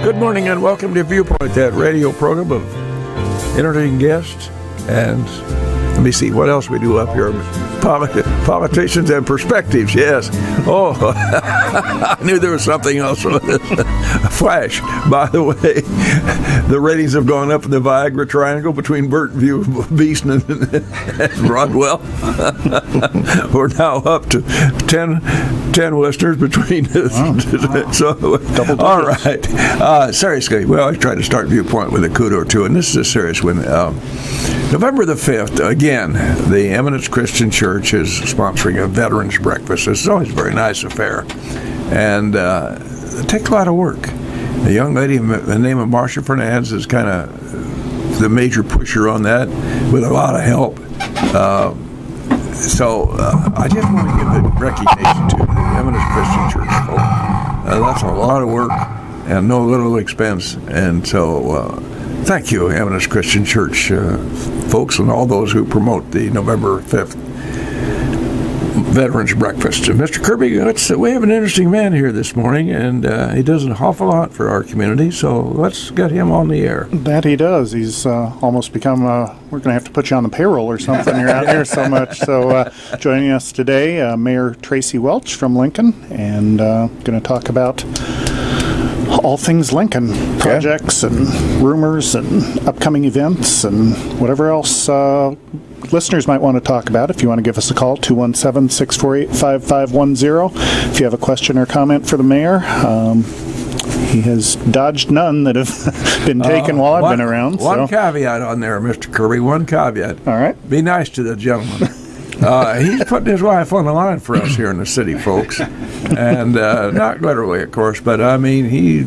Good morning and welcome to Viewpoint, that radio program of entertaining guests. And let me see what else we do up here. Politicians and perspectives, yes. Oh, I knew there was something else. Flash, by the way, the ratings have gone up in the Viagra Triangle between Burton Beeson and Rodwell. We're now up to 10 listeners between us. Wow. So, all right. Seriously, we always try to start Viewpoint with a kudo or two, and this is a serious one. November the 5th, again, the Eminence Christian Church is sponsoring a veterans breakfast. It's always a very nice affair, and it takes a lot of work. A young lady by the name of Marcia Fernandez is kind of the major pusher on that, with a lot of help. So I just want to give the recognition to the Eminence Christian Church folks. That's a lot of work and no little expense, and so thank you, Eminence Christian Church folks, and all those who promote the November 5th Veterans Breakfast. Mr. Kirby, we have an interesting man here this morning, and he does an awful lot for our community, so let's get him on the air. That he does. He's almost become, we're going to have to put you on the payroll or something. You're out here so much. So joining us today, Mayor Tracy Welch from Lincoln, and going to talk about all things Lincoln, projects and rumors and upcoming events and whatever else listeners might want to talk about. If you want to give us a call, 217-648-5510. If you have a question or comment for the mayor, he has dodged none that have been taken while I've been around. One caveat on there, Mr. Kirby, one caveat. All right. Be nice to the gentleman. He's putting his life on the line for us here in the city, folks. And not literally, of course, but I mean, he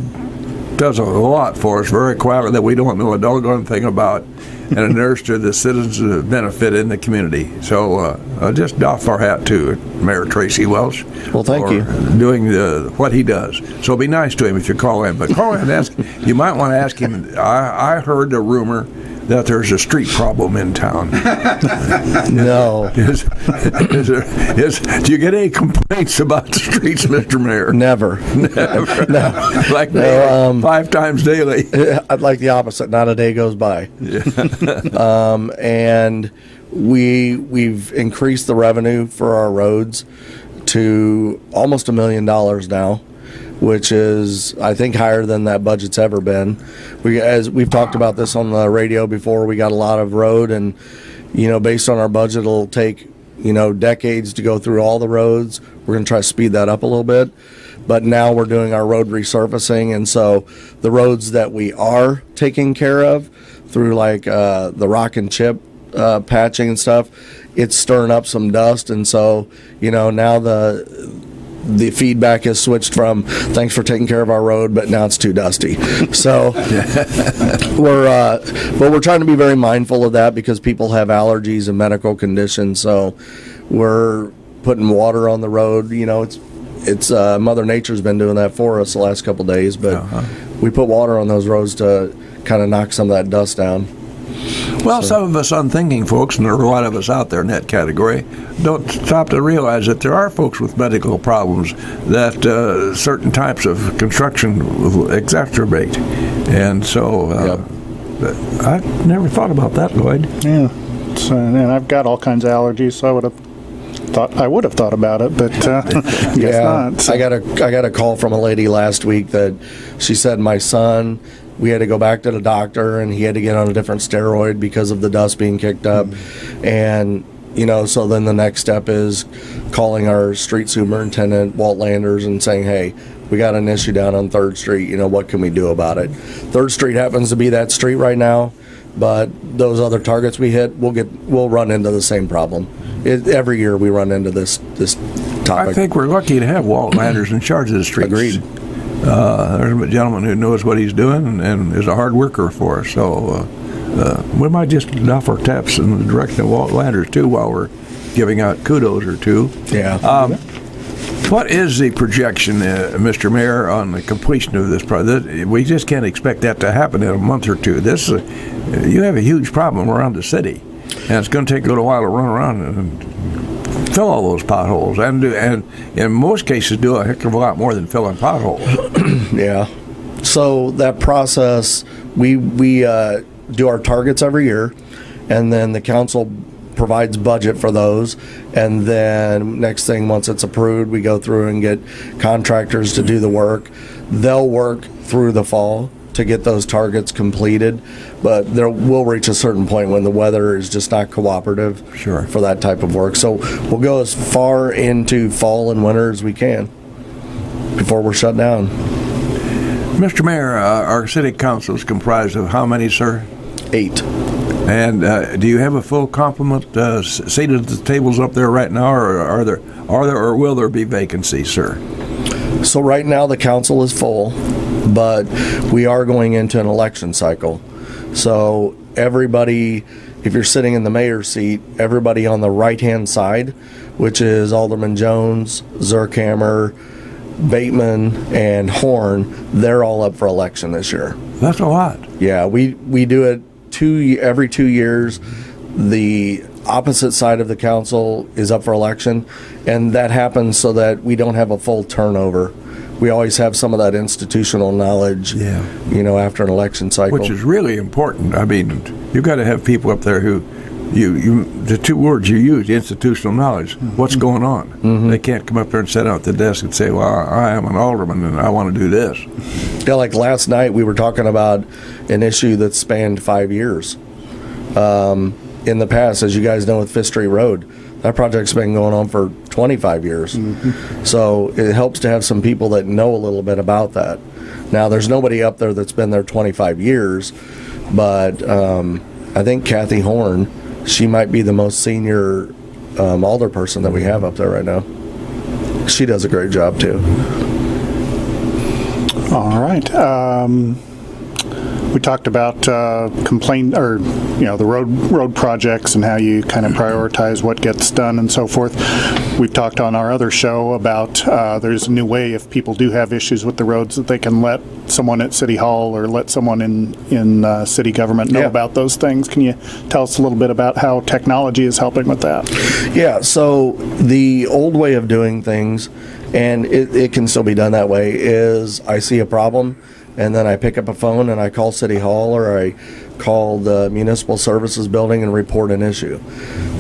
does a lot for us very quietly that we don't know a doggone thing about, and a nurse to the citizens' benefit in the community. So just doff our hat to Mayor Tracy Welch. Well, thank you. Doing what he does. So be nice to him if you call in. But call in and ask. You might want to ask him, I heard a rumor that there's a street problem in town. No. Do you get any complaints about the streets, Mr. Mayor? Never. Never. No. Like no, 5 times daily. I'd like the opposite. Not a day goes by. Yeah. And we've increased the revenue for our roads to almost $1 million now, which is, I think, higher than that budget's ever been. As we've talked about this on the radio before, we got a lot of road, and based on our budget, it'll take decades to go through all the roads. We're going to try to speed that up a little bit, but now we're doing our road resurfacing, and so the roads that we are taking care of through like the rock and chip patching and stuff, it's stirring up some dust, and so now the feedback has switched from thanks for taking care of our road, but now it's too dusty. So we're trying to be very mindful of that because people have allergies and medical conditions. So we're putting water on the road. It's Mother Nature's been doing that for us the last couple of days, but we put water on those roads to kind of knock some of that dust down. Well, some of us unthinking folks, and there are a lot of us out there in that category, don't stop to realize that there are folks with medical problems that certain types of construction will exacerbate. And so I never thought about that, Lloyd. Yeah. And I've got all kinds of allergies, so I would have thought about it, but guess not. So. I got a call from a lady last week that she said my son, we had to go back to the doctor, and he had to get on a different steroid because of the dust being kicked up. And, so then the next step is calling our street superintendent, Walt Landers, and saying, hey, we got an issue down on 3rd Street. What can we do about it? 3rd Street happens to be that street right now, but those other targets we hit, we'll run into the same problem. Every year we run into this topic. I think we're lucky to have Walt Landers in charge of the streets. Agreed. There's a gentleman who knows what he's doing and is a hard worker for us. So we might just doff our taps in the direction of Walt Landers, too, while we're giving out kudos or two. Yeah. What is the projection, Mr. Mayor, on the completion of this project? We just can't expect that to happen in a month or two. You have a huge problem around the city, and it's going to take a little while to run around and fill all those potholes, and in most cases do a heck of a lot more than filling potholes. Yeah. So that process, we do our targets every year, and then the council provides budget for those, and then next thing, once it's approved, we go through and get contractors to do the work. They'll work through the fall to get those targets completed, but there will reach a certain point when the weather is just not cooperative Sure. for that type of work. So we'll go as far into fall and winter as we can before we're shut down. Mr. Mayor, our city council is comprised of how many, sir? 8. And do you have a full complement seated at the tables up there right now, or are there or will there be vacancies, sir? So right now the council is full, but we are going into an election cycle. So everybody, if you're sitting in the mayor's seat, everybody on the right-hand side, which is Alderman Jones, Zerkhammer, Bateman, and Horn, they're all up for election this year. That's a lot. Yeah, we do it every 2 years. The opposite side of the council is up for election, and that happens so that we don't have a full turnover. We always have some of that institutional knowledge, Yeah. After an election cycle. Which is really important. I mean, you've got to have people up there who, the two words you use, institutional knowledge, what's going on. They can't come up there and sit down at the desk and say, well, I am an alderman and I want to do this. Yeah, like last night we were talking about an issue that spanned 5 years. In the past, as you guys know, with Fifth Street Road, that project's been going on for 25 years. So it helps to have some people that know a little bit about that. Now, there's nobody up there that's been there 25 years, but I think Kathy Horn, she might be the most senior alderperson that we have up there right now. She does a great job, too. All right. We talked about the road projects and how you kind of prioritize what gets done and so forth. We've talked on our other show about there's a new way if people do have issues with the roads that they can let someone at City Hall or let someone in city government know about those things. Can you tell us a little bit about how technology is helping with that? Yeah, so the old way of doing things, and it can still be done that way, is I see a problem, and then I pick up a phone and I call City Hall or I call the Municipal Services Building and report an issue.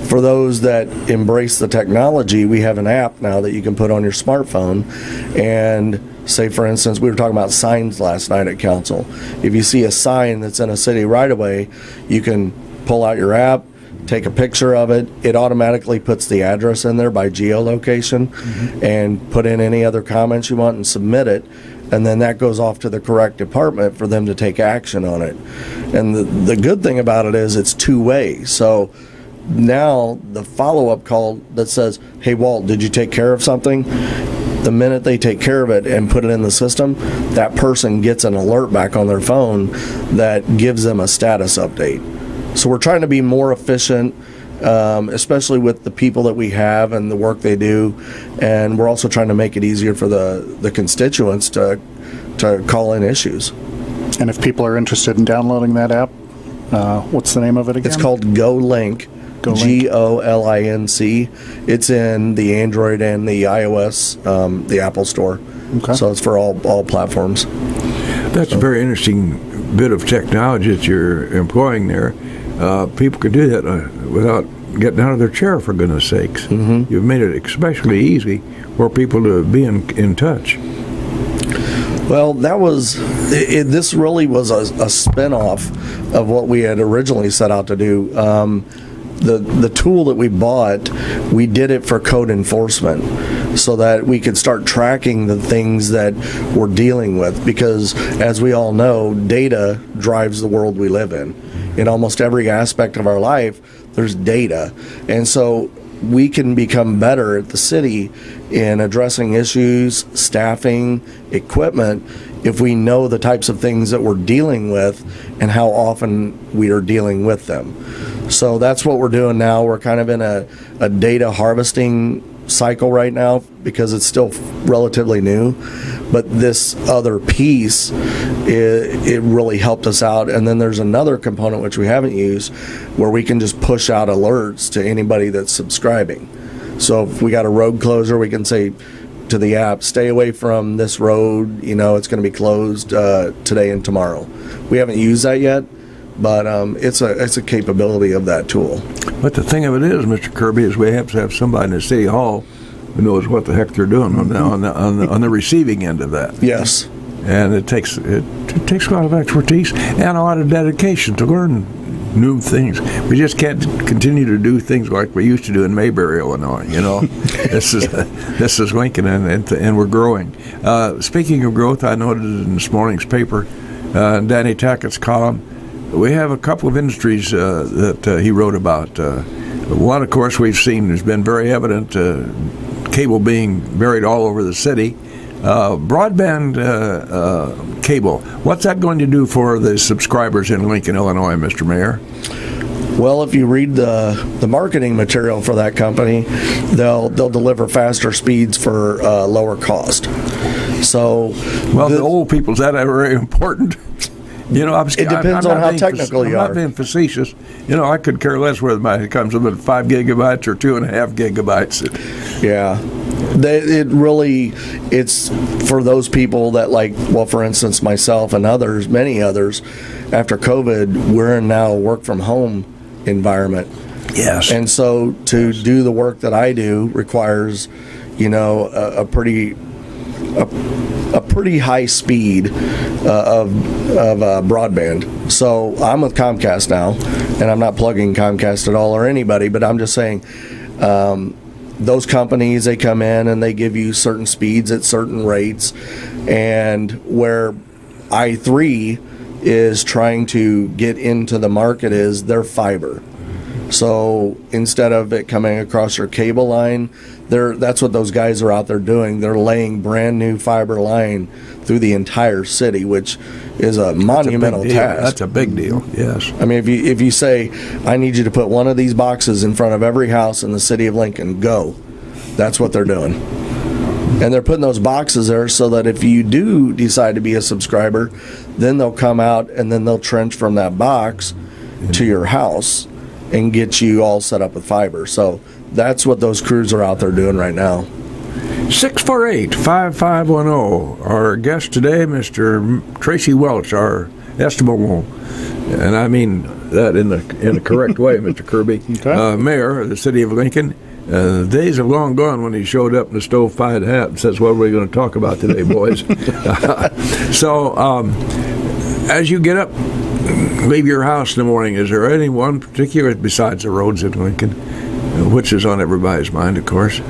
For those that embrace the technology, we have an app now that you can put on your smartphone, and say, for instance, we were talking about signs last night at council. If you see a sign that's in a city right-of-way, you can pull out your app, take a picture of it. It automatically puts the address in there by geolocation, and put in any other comments you want and submit it. And then that goes off to the correct department for them to take action on it. And the good thing about it is it's two-way. So now the follow-up call that says, hey, Walt, did you take care of something? The minute they take care of it and put it in the system, that person gets an alert back on their phone that gives them a status update. So we're trying to be more efficient, especially with the people that we have and the work they do, and we're also trying to make it easier for the constituents to call in issues. And if people are interested in downloading that app, what's the name of it again? It's called GoLink. GoLinc. It's in the Android and the iOS, the Apple Store. Okay. So it's for all platforms. That's a very interesting bit of technology that you're employing there. People could do that without getting out of their chair, for goodness sakes. You've made it especially easy for people to be in touch. Well, this really was a spin-off of what we had originally set out to do. The tool that we bought, we did it for code enforcement so that we could start tracking the things that we're dealing with, because as we all know, data drives the world we live in. In almost every aspect of our life, there's data. And so we can become better at the city in addressing issues, staffing, equipment, if we know the types of things that we're dealing with and how often we are dealing with them. So that's what we're doing now. We're kind of in a data harvesting cycle right now because it's still relatively new. But this other piece, it really helped us out. And then there's another component which we haven't used where we can just push out alerts to anybody that's subscribing. So if we got a road closure, we can say, to the app, stay away from this road, it's going to be closed today and tomorrow. We haven't used that yet, but it's a capability of that tool. But the thing of it is, Mr. Kirby, is we have to have somebody in the city hall who knows what the heck they're doing on the receiving end of that. Yes. And it takes a lot of expertise and a lot of dedication to learn new things. We just can't continue to do things like we used to do in Mayberry, Illinois. This is Lincoln, and we're growing. Speaking of growth, I noted in this morning's paper, Danny Tackett's column, we have a couple of industries that he wrote about. One, of course, we've seen has been very evident, cable being buried all over the city. Broadband cable, what's that going to do for the subscribers in Lincoln, Illinois, Mr. Mayor? Well, if you read the marketing material for that company, they'll deliver faster speeds for lower cost. So, the old people, is that very important? It depends on how technical you are. I'm not being facetious. I could care less whether it comes with 5 gigabytes or 2.5 gigabytes. Yeah. It's for those people that for instance, myself and many others, after COVID, we're in now a work from home environment. Yes. And so to do the work that I do requires, a pretty high speed of broadband. So I'm with Comcast now, and I'm not plugging Comcast at all or anybody, but I'm just saying, those companies, they come in and they give you certain speeds at certain rates, and where I3 is trying to get into the market is their fiber. So instead of it coming across your cable line, that's what those guys are out there doing. They're laying brand new fiber line through the entire city, which is a monumental task. That's a big deal, yes. I mean, if you say, I need you to put one of these boxes in front of every house in the city of Lincoln, go. That's what they're doing. And they're putting those boxes there so that if you do decide to be a subscriber, then they'll come out and then they'll trench from that box to your house and get you all set up with fiber. So that's what those crews are out there doing right now. 648-5510. Our guest today, Mr. Tracy Welch, our estimable, and I mean that in the correct way, Mr. Kirby, okay. Mayor of the city of Lincoln. The days have long gone when he showed up in a stove-fired hat and says, "What are we going to talk about today, boys?" So, as you get up, leave your house in the morning, is there any one particular, besides the roads in Lincoln, which is on everybody's mind, of course,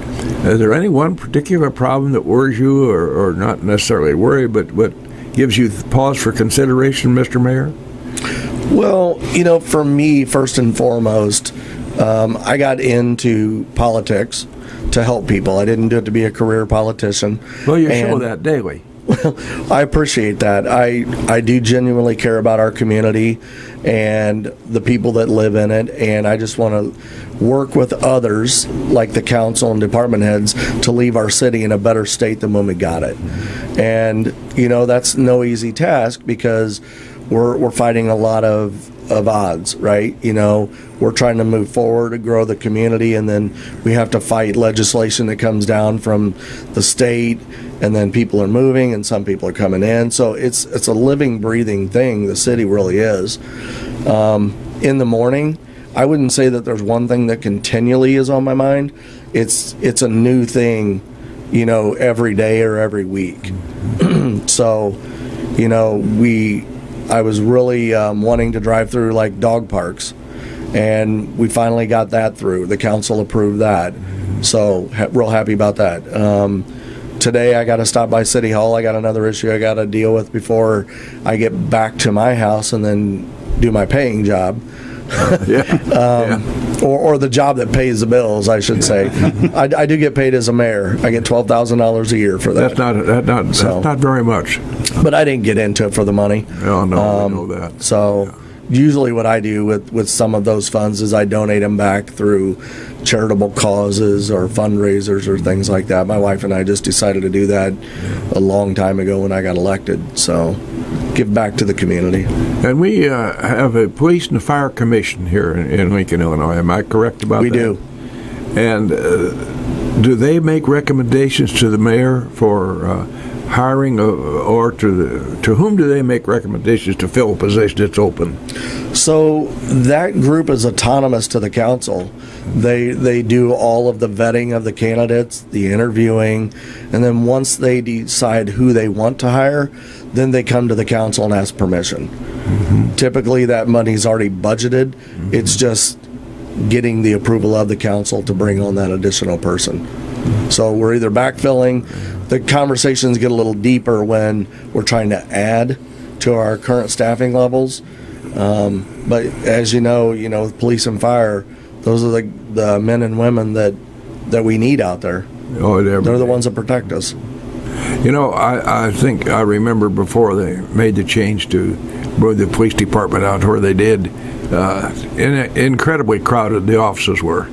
is there any one particular problem that worries you, or not necessarily worry, but what gives you pause for consideration, Mr. Mayor? Well, for me, first and foremost, I got into politics to help people. I didn't do it to be a career politician. Well, you show that daily. Well, I appreciate that. I do genuinely care about our community and the people that live in it, and I just want to work with others, like the council and department heads, to leave our city in a better state than when we got it. And, that's no easy task because we're fighting a lot of odds, right? We're trying to move forward to grow the community, and then we have to fight legislation that comes down from the state, and then people are moving and some people are coming in. So it's a living, breathing thing. The city really is. In the morning, I wouldn't say that there's one thing that continually is on my mind. It's a new thing, every day or every week. So, I was really wanting to drive through like dog parks, and we finally got that through. The council approved that, so real happy about that. Today I got to stop by City Hall. I got another issue I got to deal with before I get back to my house and then do my paying job. Or the job that pays the bills, I should say. I do get paid as a mayor. I get $12,000 a year for that. That's not very much. But I didn't get into it for the money. Oh, no, I know that. So usually what I do with some of those funds is I donate them back through charitable causes or fundraisers or things like that. My wife and I just decided to do that a long time ago when I got elected. So give back to the community. And we have a police and a fire commission here in Lincoln, Illinois. Am I correct about that? We do. And do they make recommendations to the mayor for hiring, or to whom do they make recommendations to fill a position that's open? So that group is autonomous to the council. They do all of the vetting of the candidates, the interviewing, and then once they decide who they want to hire, then they come to the council and ask permission. Mm-hmm. Typically that money's already budgeted. Mm-hmm. It's just getting the approval of the council to bring on that additional person. So we're either backfilling. The conversations get a little deeper when we're trying to add to our current staffing levels. But as you know, with police and fire, those are the men and women that we need out there. Oh, they're the ones that protect us. I think I remember before they made the change to move the police department out where they did, incredibly crowded the offices were.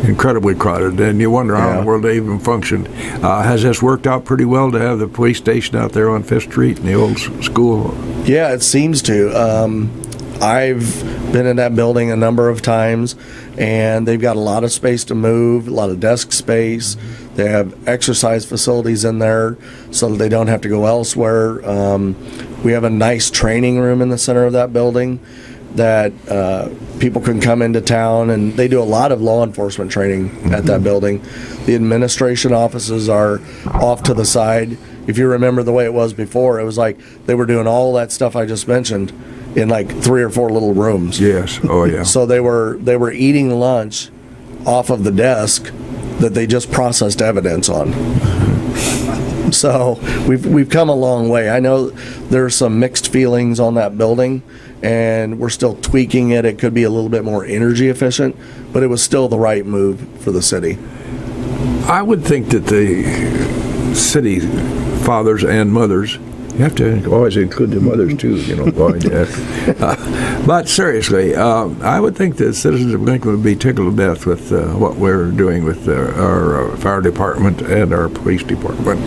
Incredibly crowded, and you wonder how in the world they even functioned. Has this worked out pretty well to have the police station out there on 5th Street in the old school? Yeah, it seems to. I've been in that building a number of times, and they've got a lot of space to move, a lot of desk space. They have exercise facilities in there so that they don't have to go elsewhere. We have a nice training room in the center of that building that people can come into town, and they do a lot of law enforcement training at that building. The administration offices are off to the side. If you remember the way it was before, it was like they were doing all that stuff I just mentioned in like 3 or 4 little rooms. Yes. Oh, yeah. So they were eating lunch off of the desk that they just processed evidence on. So we've come a long way. I know there's some mixed feelings on that building, and we're still tweaking it. It could be a little bit more energy efficient, but it was still the right move for the city. I would think that the city fathers and mothers, you have to always include the mothers too, boy. But seriously, I would think the citizens of Lincoln would be tickled to death with what we're doing with our fire department and our police department.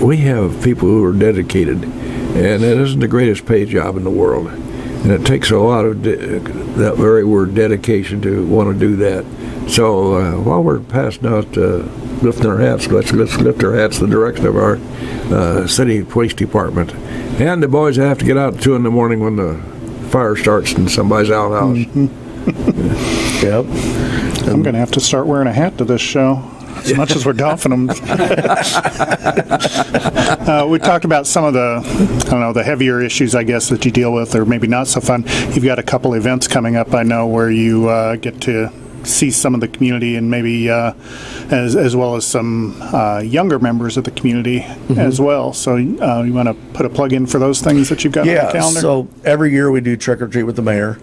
We have people who are dedicated, and it isn't the greatest paid job in the world. And it takes a lot of that very word dedication to want to do that. So while we're passing out lifting our hats, let's lift our hats in the direction of our city police department. And the boys have to get out at 2 in the morning when the fire starts and somebody's out of the house. Mm-hmm. Yep. I'm going to have to start wearing a hat to this show. As much as we're doffing them. We talked about some of the heavier issues, I guess, that you deal with, or maybe not so fun. You've got a couple events coming up, I know, where you get to see some of the community, and maybe as well as some younger members of the community as well. So you want to put a plug in for those things that you've got on the calendar? So every year we do Trick or Treat with the Mayor,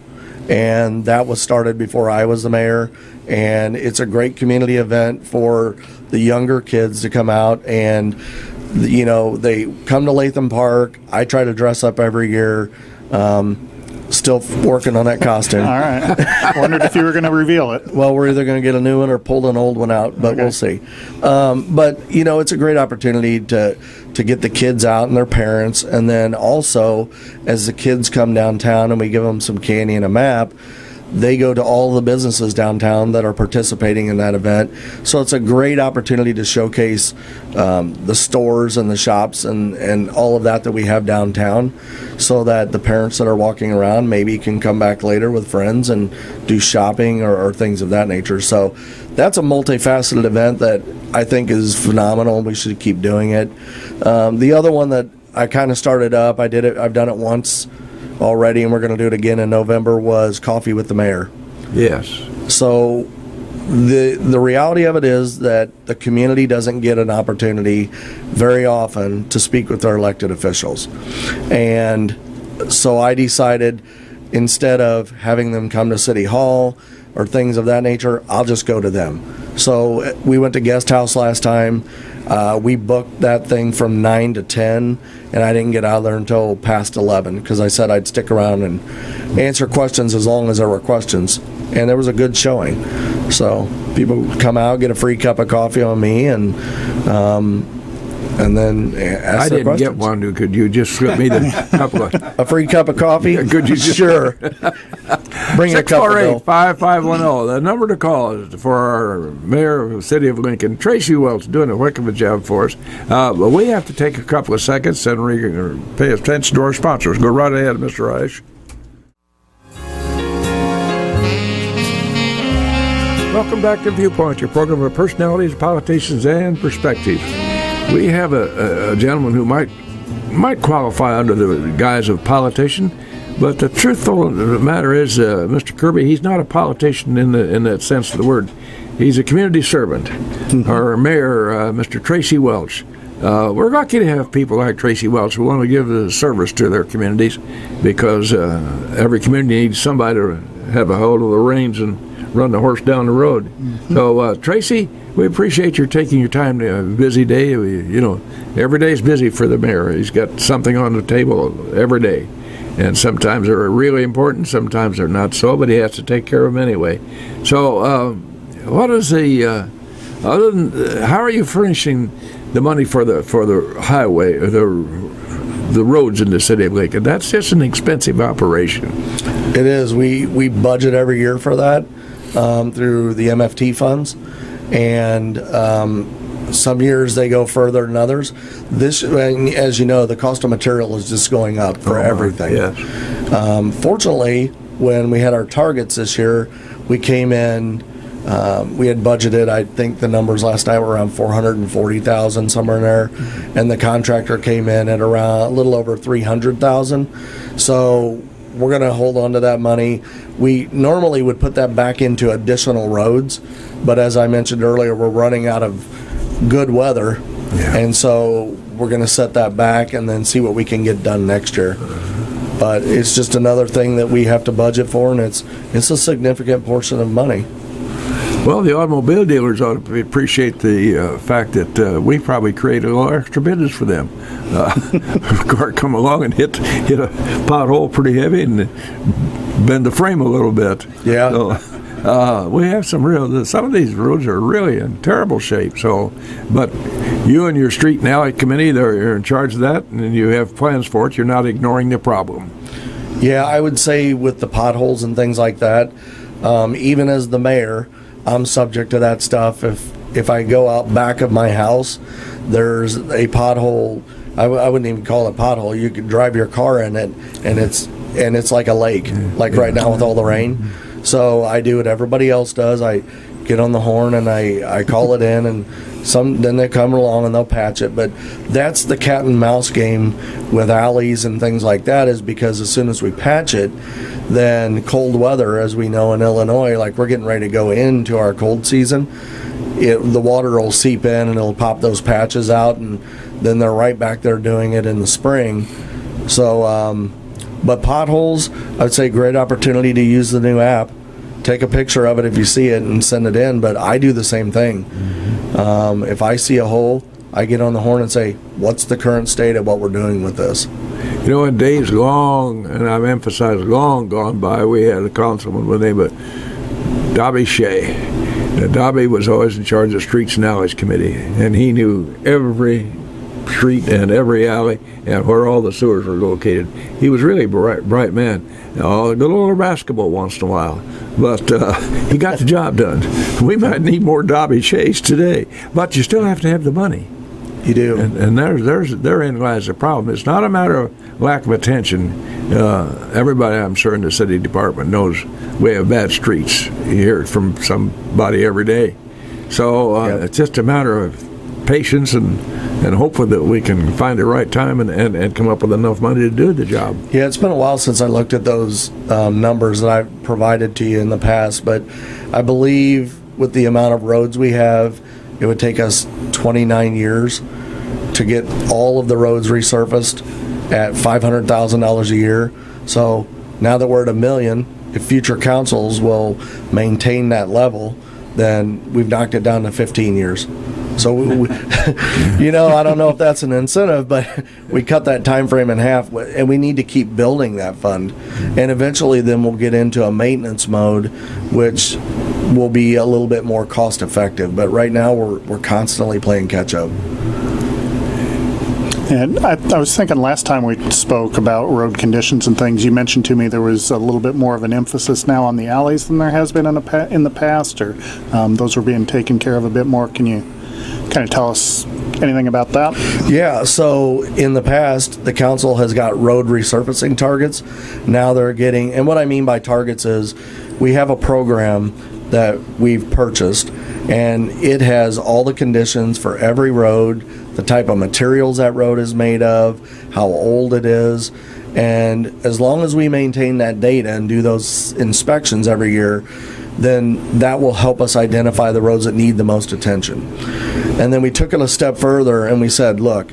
and that was started before I was the mayor. And it's a great community event for the younger kids to come out, and they come to Latham Park. I try to dress up every year. Still working on that costume. All right. Wondered if you were going to reveal it. Well, we're either going to get a new one or pull an old one out, but we'll see. But it's a great opportunity to get the kids out and their parents, and then also as the kids come downtown and we give them some candy and a map, they go to all the businesses downtown that are participating in that event. So it's a great opportunity to showcase the stores and the shops and all of that we have downtown, so that the parents that are walking around maybe can come back later with friends and do shopping or things of that nature. So that's a multifaceted event that I think is phenomenal. We should keep doing it. The other one that I kind of started up, I've done it once already, and we're going to do it again in November, was Coffee with the Mayor. Yes. So the reality of it is that the community doesn't get an opportunity very often to speak with their elected officials. And so I decided, instead of having them come to City Hall or things of that nature, I'll just go to them. So we went to Guest House last time. We booked that thing from 9 to 10, and I didn't get out of there until past 11 because I said I'd stick around and answer questions as long as there were questions. And there was a good showing. So people come out, get a free cup of coffee on me, and and then ask I their didn't get questions. one. Could you just slip me the couple of A free cup of coffee? Could you just- Sure. Bring a cup of Bill. 648-5510. The number to call is for our mayor of the city of Lincoln, Tracy Welch, doing a heck of a job for us. But we have to take a couple of seconds and pay attention to our sponsors. Go right ahead, Mr. Reich. Welcome back to Viewpoint, your program of personalities, politicians, and perspectives. We have a gentleman who might qualify under the guise of politician, but the truth of the matter is, Mr. Kirby, he's not a politician in that sense of the word. He's a community servant. Our mayor, Mr. Tracy Welch. We're lucky to have people like Tracy Welch who want to give the service to their communities, because every community needs somebody to have a hold of the reins and run the horse down the road. So, Tracy, we appreciate your taking your time to a busy day. Every day is busy for the mayor. He's got something on the table every day. And sometimes they're really important, sometimes they're not so, but he has to take care of them anyway. So, what is how are you furnishing the money for the highway, the roads in the city of Lincoln? That's just an expensive operation. It is. We budget every year for that through the MFT funds, and some years they go further than others. As you know, the cost of material is just going up for everything. Yes. Fortunately, when we had our targets this year, we came in. We had budgeted, I think the numbers last night were around $440,000, somewhere in there, and the contractor came in at around a little over $300,000. So we're going to hold on to that money. We normally would put that back into additional roads, but as I mentioned earlier, we're running out of good weather, and so we're going to set that back and then see what we can get done next year. But it's just another thing that we have to budget for, and it's a significant portion of money. Well, the automobile dealers ought to appreciate the fact that we probably created a little extra business for them. A car come along and hit a pothole pretty heavy and bend the frame a little bit. Yeah. So, we have some of these roads are really in terrible shape. So, but you and your street and alley committee, they're in charge of that, and you have plans for it. You're not ignoring the problem. Yeah, I would say with the potholes and things like that, even as the mayor, I'm subject to that stuff. If I go out back of my house, there's a pothole. I wouldn't even call it a pothole. You could drive your car in it, and it's like a lake, like right now with all the rain. So I do what everybody else does. I get on the horn and I call it in, and then they come along and they'll patch it. But that's the cat and mouse game with alleys and things like that, is because as soon as we patch it, then cold weather, as we know in Illinois, like we're getting ready to go into our cold season, the water will seep in and it'll pop those patches out, and then they're right back there doing it in the spring. So, but potholes, I'd say great opportunity to use the new app. Take a picture of it if you see it and send it in, but I do the same thing. If I see a hole, I get on the horn and say, what's the current state of what we're doing with this? You know, in days long, and I've emphasized long gone by, we had a councilman with the name of Dobby Shea. Now, Dobby was always in charge of Streets and Alleys Committee, and he knew every street and every alley and where all the sewers were located. He was really a bright man. Now, a little basketball once in a while, but he got the job done. We might need more Dobby Shays today, but you still have to have the money. You do. And therein lies the problem. It's not a matter of lack of attention. Everybody, I'm sure, in the city department knows we have bad streets. You hear it from somebody every day. So It's just a matter of patience and hopefully that we can find the right time and come up with enough money to do the job. Yeah, it's been a while since I looked at those numbers that I've provided to you in the past, but I believe with the amount of roads we have, it would take us 29 years to get all of the roads resurfaced at $500,000 a year. So now that we're at $1 million, if future councils will maintain that level, then we've knocked it down to 15 years. So, I don't know if that's an incentive, but we cut that time frame in half, and we need to keep building that fund. And eventually then we'll get into a maintenance mode, which will be a little bit more cost effective. But right now we're constantly playing catch up. And I was thinking last time we spoke about road conditions and things, you mentioned to me there was a little bit more of an emphasis now on the alleys than there has been in the past, or those were being taken care of a bit more. Can you kind of tell us anything about that? Yeah, so in the past, the council has got road resurfacing targets. Now they're getting, and what I mean by targets is we have a program that we've purchased, and it has all the conditions for every road, the type of materials that road is made of, how old it is, and as long as we maintain that data and do those inspections every year, then that will help us identify the roads that need the most attention. And then we took it a step further and we said, look,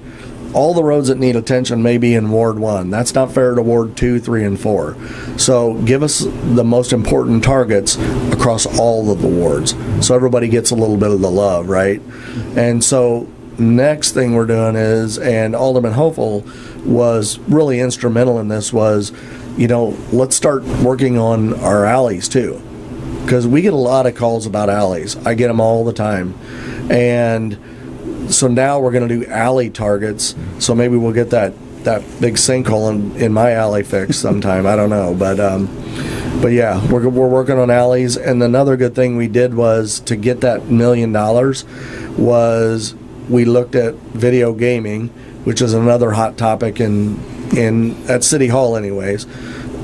all the roads that need attention may be in Ward 1. That's not fair to Ward 2, 3, and 4. So give us the most important targets across all of the wards so everybody gets a little bit of the love, right? And so next thing we're doing is, and Alderman Hopeful was really instrumental in this, was, let's start working on our alleys too. Because we get a lot of calls about alleys. I get them all the time. And so now we're going to do alley targets. So maybe we'll get that big sinkhole in my alley fixed sometime. I don't know. But yeah, we're working on alleys. And another good thing we did was to get that $1 million was we looked at video gaming, which is another hot topic at City Hall anyways.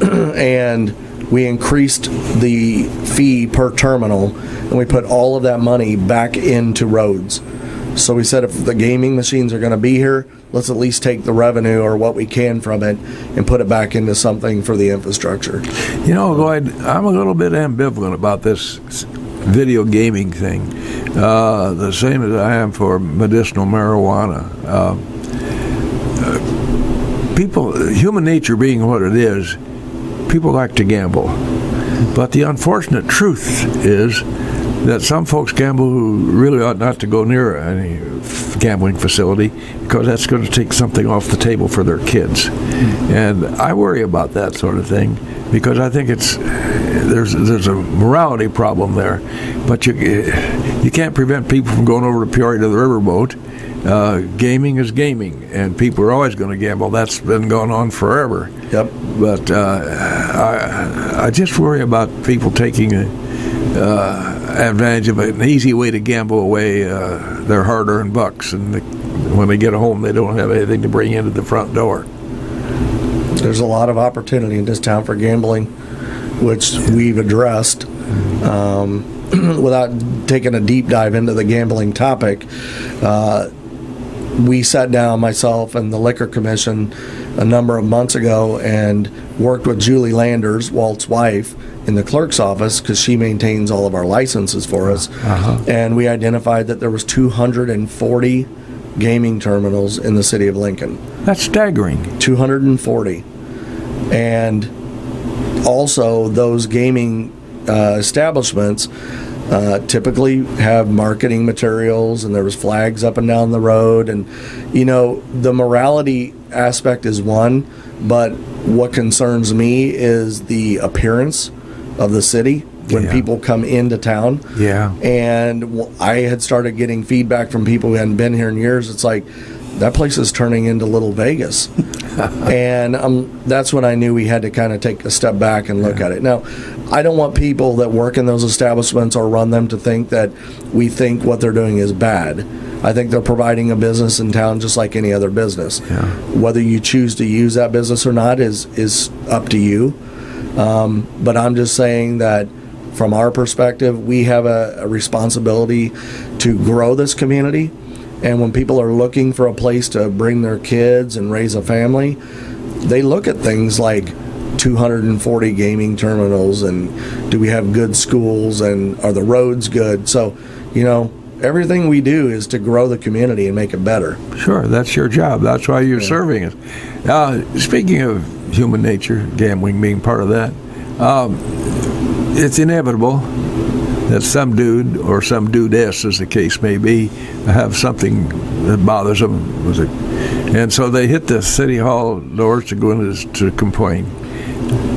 And we increased the fee per terminal, and we put all of that money back into roads. So we said, if the gaming machines are going to be here, let's at least take the revenue or what we can from it and put it back into something for the infrastructure. Lloyd, I'm a little bit ambivalent about this video gaming thing, the same as I am for medicinal marijuana. Human nature being what it is, people like to gamble. But the unfortunate truth is that some folks gamble who really ought not to go near any gambling facility, because that's going to take something off the table for their kids. And I worry about that sort of thing, because I think there's a morality problem there. But you can't prevent people from going over to Peoria to the riverboat. Gaming is gaming, and people are always going to gamble. That's been going on forever. Yep. But I just worry about people taking advantage of an easy way to gamble away their hard-earned bucks, and when they get home, they don't have anything to bring into the front door. There's a lot of opportunity in this town for gambling, which we've addressed. Without taking a deep dive into the gambling topic, we sat down, myself and the Liquor Commission, a number of months ago and worked with Julie Landers, Walt's wife, in the clerk's office, because she maintains all of our licenses for us. And we identified that there was 240 gaming terminals in the city of Lincoln. That's staggering. 240. And also those gaming establishments typically have marketing materials, and there was flags up and down the road, and the morality aspect is one, but what concerns me is the appearance of the city when people come into town. And I had started getting feedback from people who hadn't been here in years. It's like, that place is turning into Little Vegas. And that's when I knew we had to kind of take a step back and look at it. Now, I don't want people that work in those establishments or run them to think that we think what they're doing is bad. I think they're providing a business in town just like any other business. Whether you choose to use that business or not is up to you. But I'm just saying that from our perspective, we have a responsibility to grow this community. And when people are looking for a place to bring their kids and raise a family, they look at things like 240 gaming terminals, and do we have good schools, and are the roads good? So, everything we do is to grow the community and make it better. Sure, that's your job. That's why you're serving it. Speaking of human nature, gambling being part of that, it's inevitable that some dude or some dudess, as the case may be, have something that bothers them. And so they hit the city hall doors to go in to complain.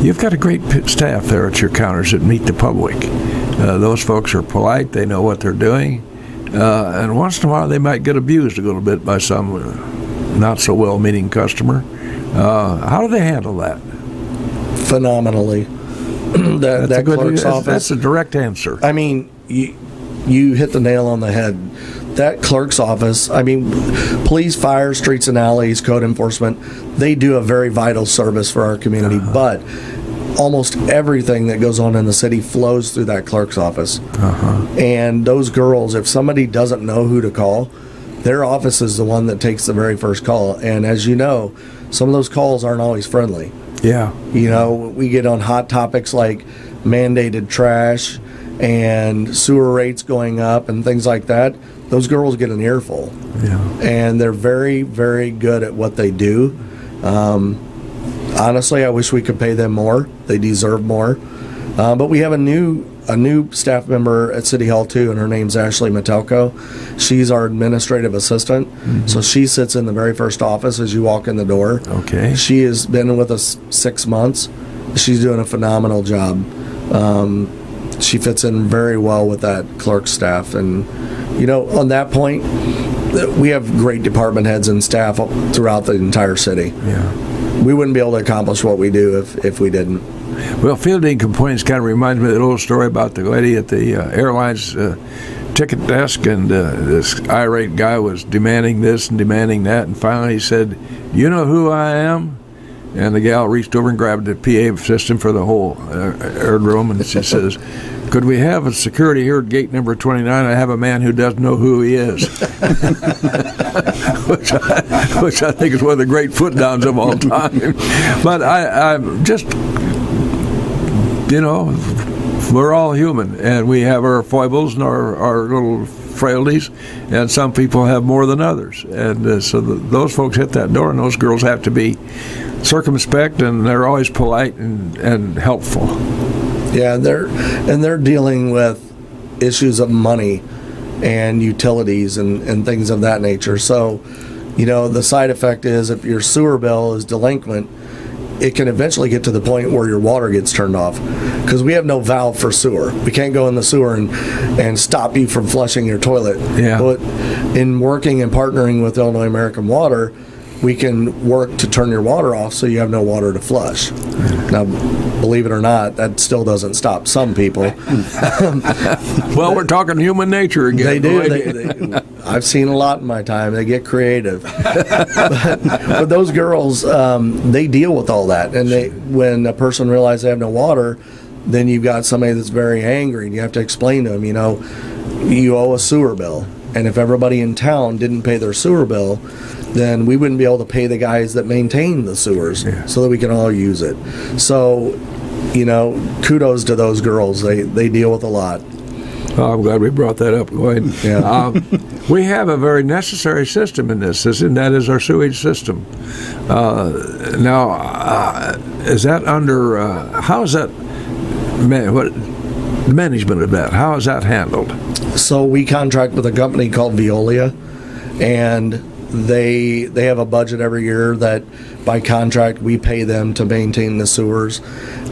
You've got a great staff there at your counters that meet the public. Those folks are polite. They know what they're doing. And once in a while they might get abused a little bit by some not so well-meaning customer. How do they handle that? Phenomenally. that clerk's office. That's a direct answer. I mean, you hit the nail on the head. That clerk's office, I mean, police, fire, streets and alleys, code enforcement, they do a very vital service for our community, but almost everything that goes on in the city flows through that clerk's office. And those girls, if somebody doesn't know who to call, their office is the one that takes the very first call. And as you know, some of those calls aren't always friendly. Yeah. You know, we get on hot topics like mandated trash and sewer rates going up and things like that. Those girls get an earful. Yeah. And they're very, very good at what they do. Honestly, I wish we could pay them more. They deserve more. But we have a new staff member at City Hall too, and her name's Ashley Metelko. She's our administrative assistant. So she sits in the very first office as you walk in the door. Okay. She has been with us 6 months. She's doing a phenomenal job. She fits in very well with that clerk staff. And, you know, on that point, we have great department heads and staff throughout the entire city. Yeah. We wouldn't be able to accomplish what we do if we didn't. Well, fielding complaints kind of reminds me of that old story about the lady at the airline's ticket desk, and this irate guy was demanding this and demanding that, and finally he said, "You know who I am?" And the gal reached over and grabbed the PA system for the whole aerodrome, and she says, "Could we have a security here at gate number 29? I have a man who doesn't know who he is." which I think is one of the great foot downs of all time. But I'm just, you know, we're all human, and we have our foibles and our little frailties, and some people have more than others. And so those folks hit that door, and those girls have to be circumspect, and they're always polite and helpful. Yeah, they're dealing with issues of money and utilities and things of that nature. So, you know, the side effect is if your sewer bill is delinquent, it can eventually get to the point where your water gets turned off, because we have no valve for sewer. We can't go in the sewer and stop you from flushing your toilet. Yeah. But in working and partnering with Illinois American Water, we can work to turn your water off so you have no water to flush. Now, believe it or not, that still doesn't stop some people. Well, we're talking human nature again. They do. I've seen a lot in my time. They get creative. but those girls, they deal with all that. And when a person realizes they have no water, then you've got somebody that's very angry, and you have to explain to them, you know, you owe a sewer bill. And if everybody in town didn't pay their sewer bill, then we wouldn't be able to pay the guys that maintain the sewers so that we can all use it. So, you know, kudos to those girls. They deal with a lot. Oh, I'm glad we brought that up, Lloyd. Yeah. We have a very necessary system in this, and that is our sewage system. Now, is that under, how is that, what the management of that, how is that handled? So we contract with a company called Veolia, and they have a budget every year that by contract we pay them to maintain the sewers.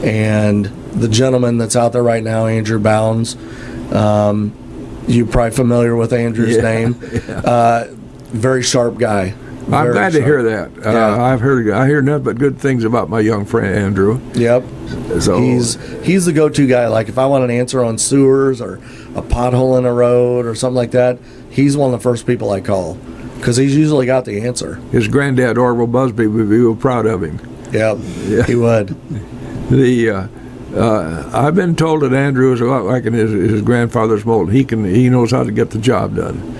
And the gentleman that's out there right now, Andrew Bounds, you're probably familiar with Andrew's name. Very sharp guy. I'm glad to hear that. I hear nothing but good things about my young friend Andrew. Yep. So he's the go-to guy. Like if I want an answer on sewers or a pothole in a road or something like that, he's one of the first people I call, because he's usually got the answer. His granddad, Orville Busby, would be real proud of him. Yep, yeah. He would. I've been told that Andrew is a lot like his grandfather's mold. He knows how to get the job done.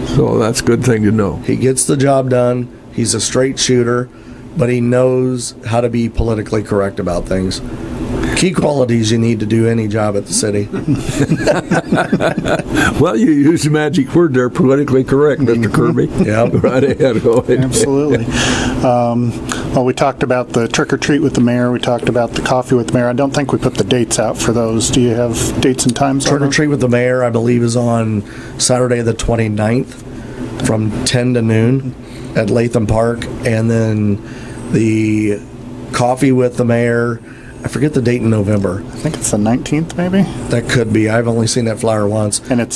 So that's a good thing to know. He gets the job done. He's a straight shooter, but he knows how to be politically correct about things. Key qualities you need to do any job at the city. Well, you used the magic word there, politically correct, Mr. Kirby. Yep. Right ahead, go ahead. Absolutely. Well, we talked about the trick or treat with the mayor. We talked about the coffee with the mayor. I don't think we put the dates out for those. Do you have dates and times? Trick or treat with the mayor, I believe, is on Saturday the 29th from 10 to noon at Latham Park. And then the coffee with the mayor, I forget the date in November. I think it's the 19th, maybe. That could be. I've only seen that flyer once. And it's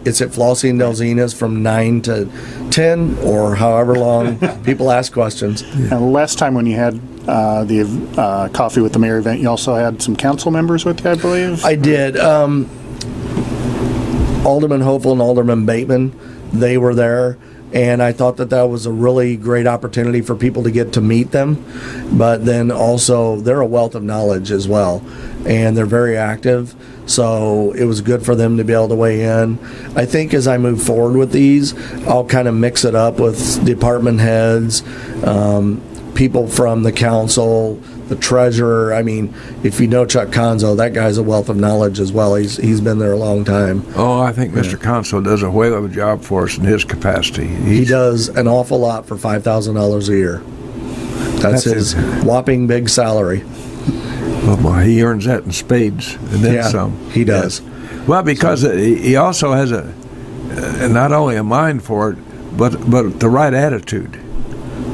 it's at Flossie and Delzina's from 9 to 10 or however long people ask questions. And last time when you had the Coffee with the Mayor event, you also had some council members with you, I believe? I did. Alderman Hopeful and Alderman Bateman, they were there. And I thought that was a really great opportunity for people to get to meet them. But then also, they're a wealth of knowledge as well. And they're very active. So it was good for them to be able to weigh in. I think as I move forward with these, I'll kind of mix it up with department heads, people from the council, the treasurer. I mean, if you know Chuck Conzo, that guy's a wealth of knowledge as well. He's been there a long time. Oh, I think Mr. Conso does a whale of a job for us in his capacity. He does an awful lot for $5,000 a year. That's his whopping big salary. Well, he earns that in spades and then some. He does. Yes. Well, because he also has not only a mind for it, but the right attitude.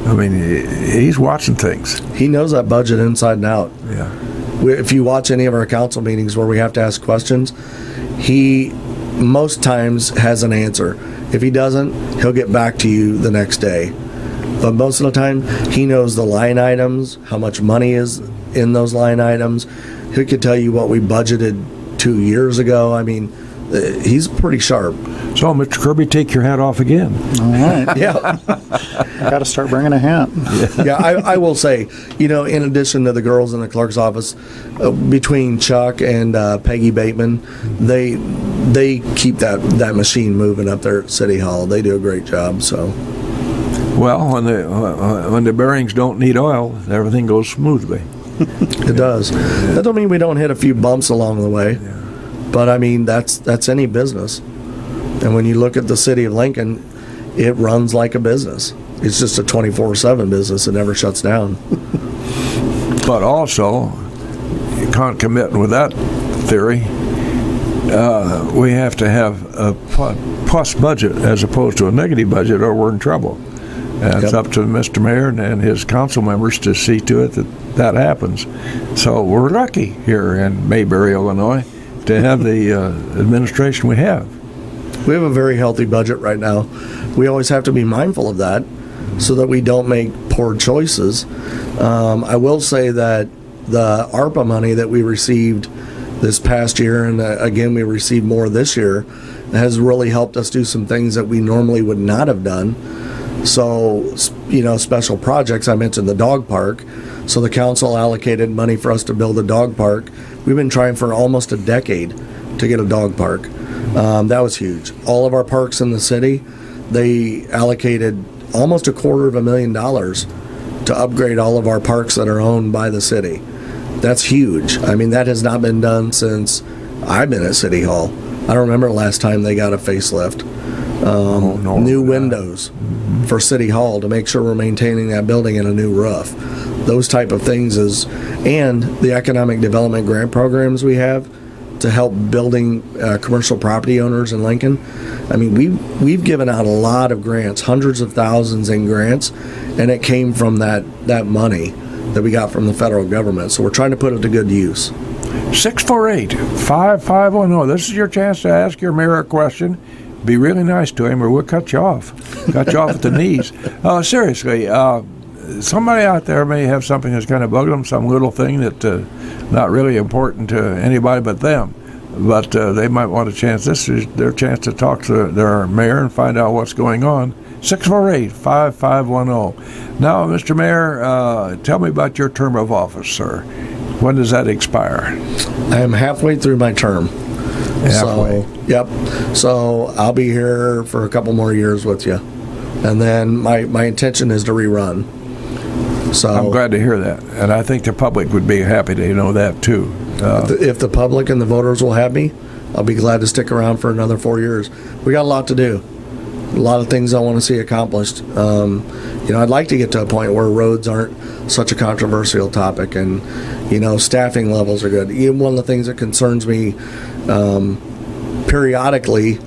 I mean, he's watching things. He knows that budget inside and out. Yeah. If you watch any of our council meetings where we have to ask questions, he most times has an answer. If he doesn't, he'll get back to you the next day. But most of the time, he knows the line items, how much money is in those line items. He could tell you what we budgeted 2 years ago. I mean, he's pretty sharp. So, Mr. Kirby, take your hat off again. All right. Yeah. I got to start bringing a hat. Yeah, I will say, in addition to the girls in the clerk's office, between Chuck and Peggy Bateman, they keep that machine moving up there at City Hall. They do a great job. So, well, when the bearings don't need oil, everything goes smoothly. It does. That don't mean we don't hit a few bumps along the way, but I mean that's any business. And when you look at the city of Lincoln, it runs like a business. It's just a 24/7 business. It never shuts down. But also, concomitant with that theory, we have to have a plus budget as opposed to a negative budget, or we're in trouble. And it's up to Mr. Mayor and his council members to see to it that happens. So we're lucky here in Mayberry, Illinois, to have the administration we have. We have a very healthy budget right now. We always have to be mindful of that so that we don't make poor choices. I will say that the ARPA money that we received this past year, and again we received more this year, has really helped us do some things that we normally would not have done. So, special projects, I mentioned the dog park. So the council allocated money for us to build a dog park. We've been trying for almost a decade to get a dog park. That was huge. All of our parks in the city, they allocated almost $250,000 to upgrade all of our parks that are owned by the city. That's huge. I mean, that has not been done since I've been at City Hall. I don't remember the last time they got a facelift. New windows for City Hall to make sure we're maintaining that building and a new roof. Those type of things and the economic development grant programs we have to help building commercial property owners in Lincoln. I mean, we've given out a lot of grants, hundreds of thousands in grants, and it came from that money that we got from the federal government. So we're trying to put it to good use. 648-5510. This is your chance to ask your mayor a question. Be really nice to him, or we'll cut you off. Cut you off at the knees. Seriously, somebody out there may have something that's kind of bugging them, some little thing that not really important to anybody but them. But they might want a chance. This is their chance to talk to their mayor and find out what's going on. 648-5510. Now, Mr. Mayor, tell me about your term of office, sir. When does that expire? I am halfway through my term. Halfway. So, yep. So I'll be here for a couple more years with you. And then my intention is to rerun. So I'm glad to hear that. And I think the public would be happy to know that, too. If the public and the voters will have me, I'll be glad to stick around for another 4 years. We got a lot to do. A lot of things I want to see accomplished. I'd like to get to a point where roads aren't such a controversial topic, and staffing levels are good. One of the things that concerns me periodically,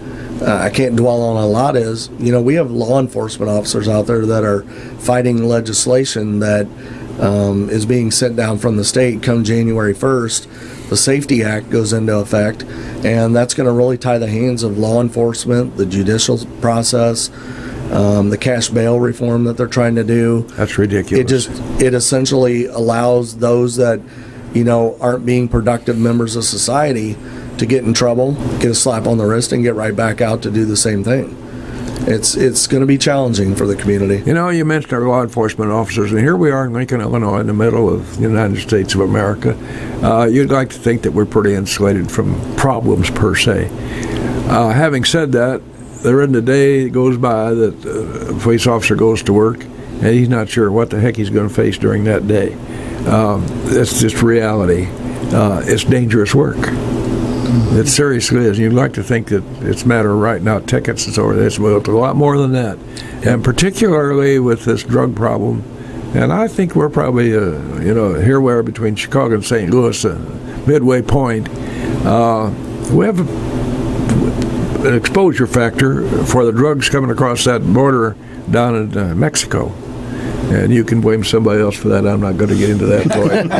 I can't dwell on a lot, is we have law enforcement officers out there that are fighting legislation that is being sent down from the state come January 1st the Safety Act goes into effect, and that's going to really tie the hands of law enforcement, the judicial process, the cash bail reform that they're trying to do. That's ridiculous. It essentially allows those that, aren't being productive members of society to get in trouble, get a slap on the wrist, and get right back out to do the same thing. It's going to be challenging for the community. You mentioned our law enforcement officers, and here we are in Lincoln, Illinois, in the middle of the United States of America. You'd like to think that we're pretty insulated from problems per se. Having said that, there isn't a day that goes by that a police officer goes to work and he's not sure what the heck he's going to face during that day. That's just reality. It's dangerous work. It seriously is. You'd like to think that it's a matter of writing out tickets and so on. It's a lot more than that. And particularly with this drug problem, and I think we're probably, here we are between Chicago and St. Louis, midway point. We have an exposure factor for the drugs coming across that border down in Mexico. And you can blame somebody else for that. I'm not going to get into that point.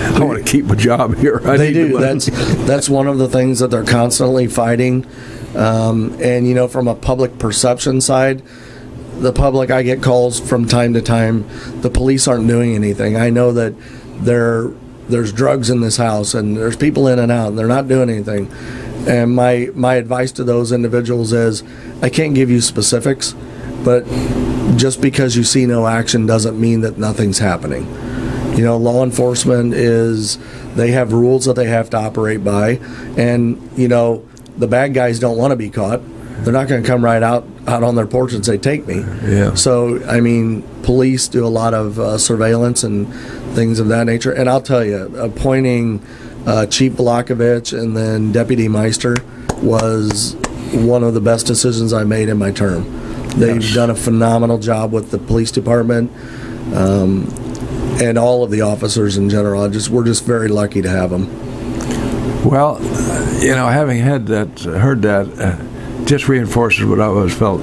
I want to keep my job here. They do. That's one of the things that they're constantly fighting. And, from a public perception side, the public, I get calls from time to time. The police aren't doing anything. I know that there's drugs in this house and there's people in and out and they're not doing anything. And my advice to those individuals is, I can't give you specifics, but just because you see no action doesn't mean that nothing's happening. Law enforcement they have rules that they have to operate by, and the bad guys don't want to be caught. They're not going to come right out on their porch and say, "Take me." Yeah. So police do a lot of surveillance and things of that nature. And I'll tell you, appointing Chief Vlakovich and then Deputy Meister was one of the best decisions I made in my term. They've done a phenomenal job with the police department, and all of the officers in general. We're just very lucky to have them. Well, having heard that, just reinforces what I always felt.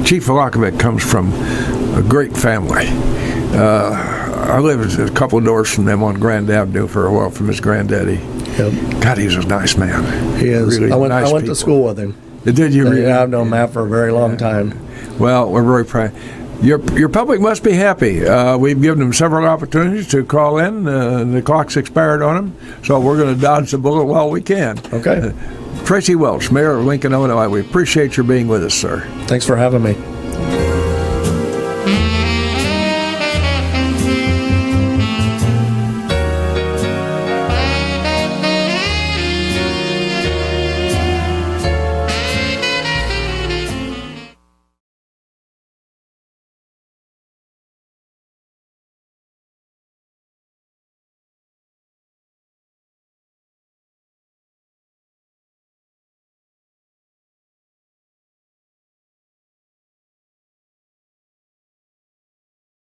Chief Vlakovic comes from a great family. I lived a couple of doors from them on Grand Avenue for a while from his granddaddy. Yep. God, he's a nice man. He is. Really I went to school with him. Did you really? Yeah, I've known Matt for a very long time. Well, we're very proud. Your public must be happy. We've given them several opportunities to call in. The clock's expired on them, so we're going to dodge the bullet while we can. Okay. Tracy Welch, Mayor of Lincoln, Illinois, we appreciate your being with us, sir. Thanks for having me.